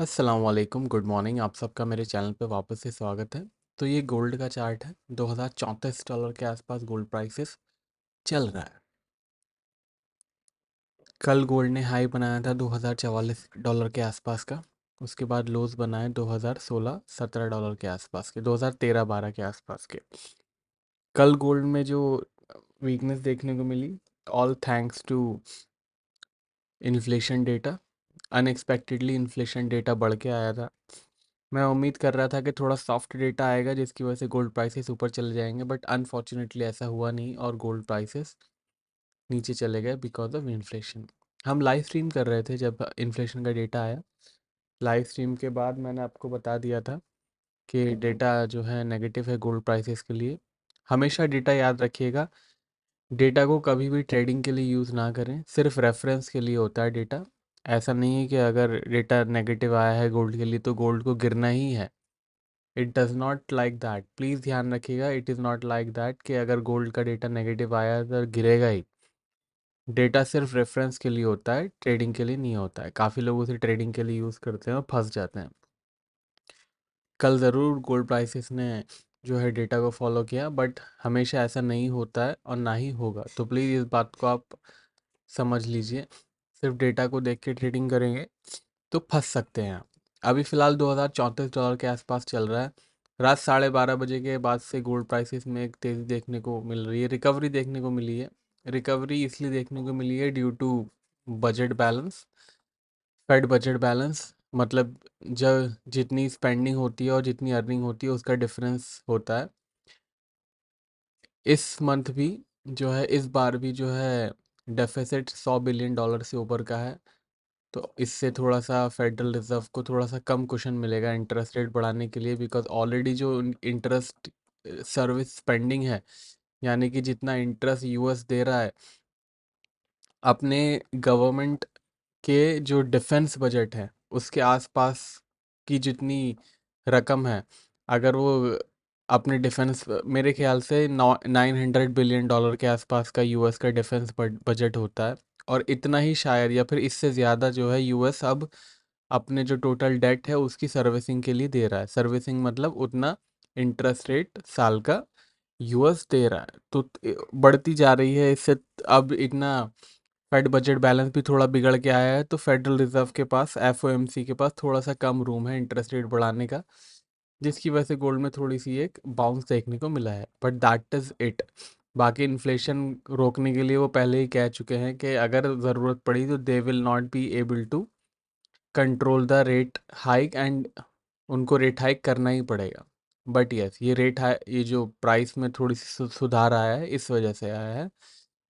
अस्सलाम वालेकुम, good morning. आप सबका मेरे चैनल पे वापस से स्वागत है। तो ये गोल्ड का चार्ट है। $2034 के आसपास गोल्ड प्राइसेस चल रहा है। कल गोल्ड ने हाई बनाया था $2044 के आसपास का। उसके बाद लोज बनाए 2016-17 डॉलर के आसपास के, 2013-12 के आसपास के। कल गोल्ड में जो वीकनेस देखने को मिली, all thanks to inflation data. Unexpectedly inflation data बढ़ के आया था। मैं उम्मीद कर रहा था कि थोड़ा सॉफ्ट डेटा आएगा जिसकी वजह से गोल्ड प्राइसेस ऊपर चले जाएंगे, बट अनफॉर्चुनेटली ऐसा हुआ नहीं और गोल्ड प्राइसेस नीचे चले गए बिकॉज ऑफ इन्फ्लेशन। हम लाइव स्ट्रीम कर रहे थे जब इन्फ्लेशन का डेटा आया। लाइव स्ट्रीम के बाद मैंने आपको बता दिया था कि डेटा जो है नेगेटिव है गोल्ड प्राइसेस के लिए। हमेशा डेटा याद रखिएगा, डेटा को कभी भी ट्रेडिंग के लिए यूज़ ना करें, सिर्फ रेफरेंस के लिए होता है डेटा। ऐसा नहीं है कि अगर डेटा नेगेटिव आया है गोल्ड के लिए तो गोल्ड को गिरना ही है। It does not like that. Please ध्यान रखिएगा, it is not like that कि अगर गोल्ड का डेटा नेगेटिव आया है तो गिरेगा ही। डेटा सिर्फ रेफरेंस के लिए होता है, ट्रेडिंग के लिए नहीं होता है। काफ़ी लोग उसे ट्रेडिंग के लिए यूज़ करते हैं और फंस जाते हैं। कल ज़रूर गोल्ड प्राइसेस ने जो है डेटा को फॉलो किया, बट हमेशा ऐसा नहीं होता है और ना ही होगा। तो प्लीज़ इस बात को आप समझ लीजिए। सिर्फ डेटा को देख के ट्रेडिंग करेंगे तो फंस सकते हैं आप। अभी फ़िलहाल $2034 के आसपास चल रहा है। रात 12:30 बजे के बाद से गोल्ड प्राइसेस में एक तेज़ी देखने को मिल रही है, रिकवरी देखने को मिली है। रिकवरी इसलिए देखने को मिली है due to budget balance, Fed budget balance. मतलब जब जितनी स्पेंडिंग होती है और जितनी अर्निंग होती है उसका डिफरेंस होता है। इस मंथ भी जो है, इस बार भी जो है डेफिसिट $100 बिलियन से ऊपर का है। तो इससे थोड़ा सा फेडरल रिजर्व को थोड़ा सा कम कुशन मिलेगा इंटरेस्ट रेट बढ़ाने के लिए, बिकॉज ऑलरेडी जो इंटरेस्ट सर्विस स्पेंडिंग है, यानी कि जितना इंटरेस्ट यूएस दे रहा है अपने गवर्नमेंट के जो डिफेंस बजट है उसके आसपास की जितनी रकम है, अगर वो अपने डिफेंस, मेरे ख्याल से $900 बिलियन के आसपास का यूएस का डिफेंस बजट होता है। और इतना ही शायद या फिर इससे ज़्यादा जो है यूएस अब अपने जो टोटल डेट है उसकी सर्विसिंग के लिए दे रहा है। सर्विसिंग मतलब उतना इंटरेस्ट रेट साल का यूएस दे रहा है। तो बढ़ती जा रही है इससे। अब इतना फेड बजट बैलेंस भी थोड़ा बिगड़ के आया है, तो फेडरल रिजर्व के पास, एफओएमसी के पास थोड़ा सा कम रूम है इंटरेस्ट रेट बढ़ाने का, जिसकी वजह से गोल्ड में थोड़ी सी एक बाउंस देखने को मिला है, बट दैट इज़ इट। बाकी इन्फ्लेशन रोकने के लिए वो पहले ही कह चुके हैं कि अगर ज़रूरत पड़ी तो they will not be able to control the rate hike, and उनको रेट हाइक करना ही पड़ेगा। बट यस, ये रेट हाई, ये जो प्राइस में थोड़ी सी सुधार आया है इस वजह से आया है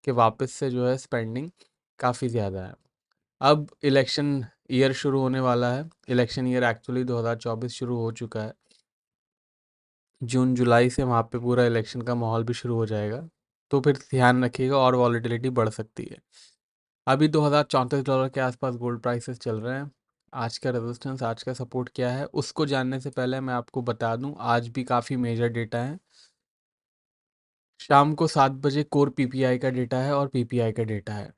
कि वापस से जो है स्पेंडिंग काफ़ी ज़्यादा है। अब इलेक्शन ईयर शुरू होने वाला है। इलेक्शन ईयर एक्चुअली 2024 शुरू हो चुका है। जून जुलाई से वहाँ पे पूरा इलेक्शन का माहौल भी शुरू हो जाएगा, तो फिर ध्यान रखिएगा और वॉलेटिलिटी बढ़ सकती है। अभी $2034 के आसपास गोल्ड प्राइसेस चल रहे हैं। आज का रेजिस्टेंस, आज का सपोर्ट क्या है उसको जानने से पहले मैं आपको बता दूं, आज भी काफ़ी मेजर डेटा है। शाम को 7 बजे कोर पीपीआई का डेटा है और पीपीआई का डेटा है।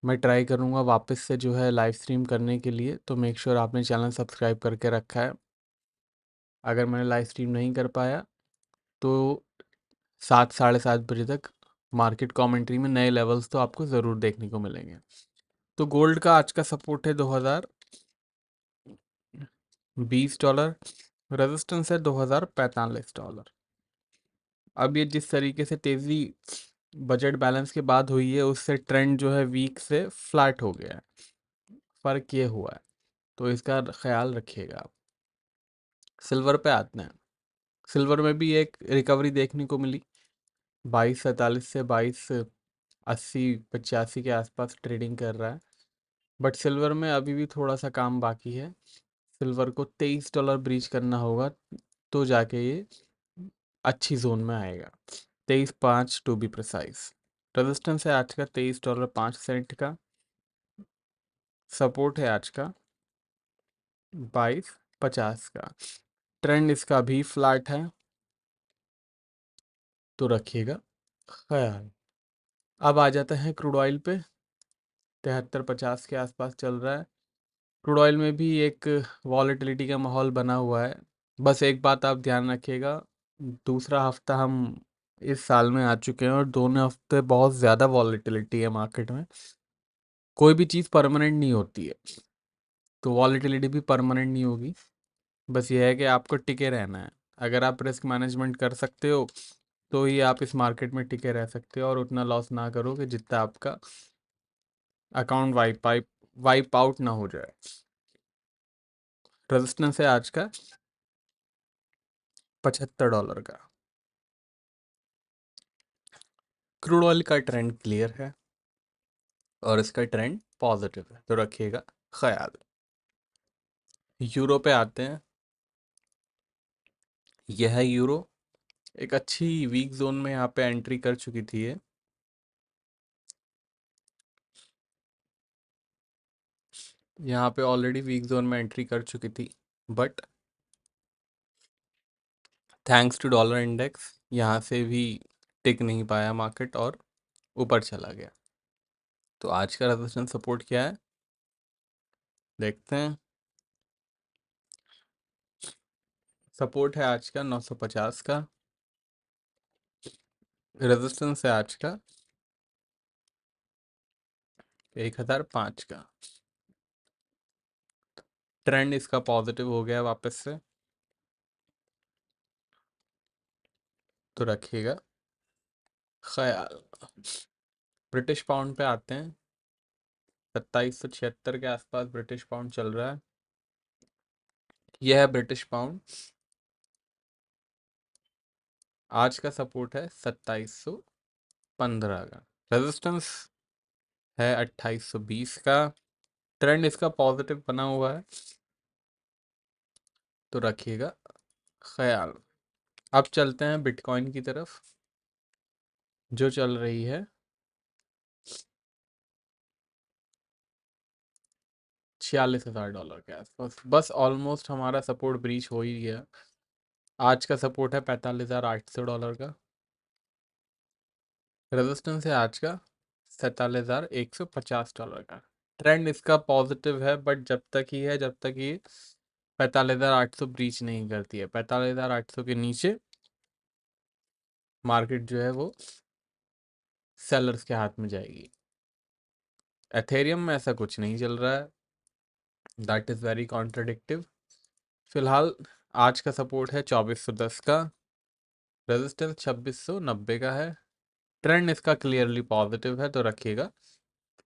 मैं ट्राई करूंगा वापस से जो है लाइव स्ट्रीम करने के लिए, तो मेक श्योर आपने चैनल सब्सक्राइब करके रखा है। अगर मैंने लाइव स्ट्रीम नहीं कर पाया तो 7 साढ़े 7 बजे तक मार्केट कमेंट्री में नए लेवल्स तो आपको ज़रूर देखने को मिलेंगे। तो गोल्ड का आज का सपोर्ट है $2020, रेजिस्टेंस है $2045। अब ये जिस तरीके से तेज़ी बजट बैलेंस के बाद हुई है उससे ट्रेंड जो है वीक से फ्लैट हो गया है, फ़र्क ये हुआ है, तो इसका ख्याल रखिएगा आप। सिल्वर पे आते हैं। सिल्वर में भी एक रिकवरी देखने को मिली, 2247 से 2280-85 के आसपास ट्रेडिंग कर रहा है। बट सिल्वर में अभी भी थोड़ा सा काम बाकी है। सिल्वर को $23 ब्रीच करना होगा तो जाके ये अच्छी जोन में आएगा। 23.5 टू बी प्रिसाइज। रेजिस्टेंस है आज का $23.05 का। सपोर्ट है आज का 22.50 का। ट्रेंड इसका भी फ्लैट है, तो रखिएगा ख्याल। अब आ जाते हैं क्रूड ऑयल पे। 73.50 के आसपास चल रहा है। क्रूड ऑयल में भी एक वॉलेटिलिटी का माहौल बना हुआ है। बस एक बात आप ध्यान रखिएगा, दूसरा हफ्ता हम इस साल में आ चुके हैं और दोनों हफ्ते बहुत ज़्यादा वॉलेटिलिटी है मार्केट में। कोई भी चीज़ परमानेंट नहीं होती है, तो वॉलेटिलिटी भी परमानेंट नहीं होगी। बस ये है कि आपको टिके रहना है। अगर आप रिस्क मैनेजमेंट कर सकते हो तो ही आप इस मार्केट में टिके रह सकते हो और उतना लॉस ना करो कि जितना आपका अकाउंट वाइप आउट ना हो जाए। रेजिस्टेंस है आज का $75 का। क्रूड ऑयल का ट्रेंड क्लियर है और इसका ट्रेंड पॉजिटिव है, तो रखिएगा ख्याल। यूरो पे आते हैं। यह है यूरो, एक अच्छी वीक जोन में यहाँ पे एंट्री कर चुकी थी ये। यहाँ पे ऑलरेडी वीक जोन में एंट्री कर चुकी थी, but thanks to dollar index यहाँ से भी टिक नहीं पाया मार्केट और ऊपर चला गया। तो आज का रेजिस्टेंस सपोर्ट क्या है देखते हैं। सपोर्ट है आज का 950 का, रेजिस्टेंस है आज का 1005 का। ट्रेंड इसका पॉजिटिव हो गया वापस से, तो रखिएगा ख्याल। ब्रिटिश पाउंड पे आते हैं। 2776 के आसपास ब्रिटिश पाउंड चल रहा है। यह है ब्रिटिश पाउंड। आज का सपोर्ट है 2715 का, रेजिस्टेंस है 2820 का। ट्रेंड इसका पॉजिटिव बना हुआ है, तो रखिएगा ख्याल। अब चलते हैं बिटकॉइन की तरफ, जो चल रही है $46,000 के आसपास। बस ऑलमोस्ट हमारा सपोर्ट ब्रीच हो ही गया। आज का सपोर्ट है $45,800 का, रेजिस्टेंस है आज का $47,150 का। ट्रेंड इसका पॉजिटिव है, बट जब तक ही है जब तक ये 45,800 ब्रीच नहीं करती है। 45,800 के नीचे मार्केट जो है वो सेलर्स के हाथ में जाएगी। एथेरियम में ऐसा कुछ नहीं चल रहा है, दैट इज़ वेरी कॉन्ट्रडिक्टिव। फिलहाल आज का सपोर्ट है 2410 का, रेजिस्टेंस 2690 का है। ट्रेंड इसका क्लियरली पॉजिटिव है, तो रखिएगा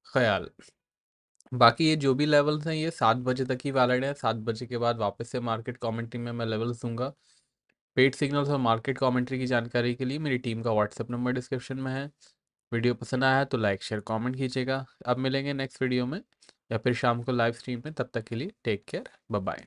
ख्याल। बाकी ये जो भी लेवल्स हैं ये 7 बजे तक ही वैलिड है। 7 बजे के बाद वापस से मार्केट कमेंट्री में मैं लेवल्स दूंगा। पेड सिग्नल्स और मार्केट कमेंट्री की जानकारी के लिए मेरी टीम का व्हाट्सएप नंबर डिस्क्रिप्शन में है। वीडियो पसंद आया है तो लाइक शेयर कमेंट कीजिएगा। अब मिलेंगे नेक्स्ट वीडियो में या फिर शाम को लाइव स्ट्रीम में। तब तक के लिए टेक केयर, बाय बाय।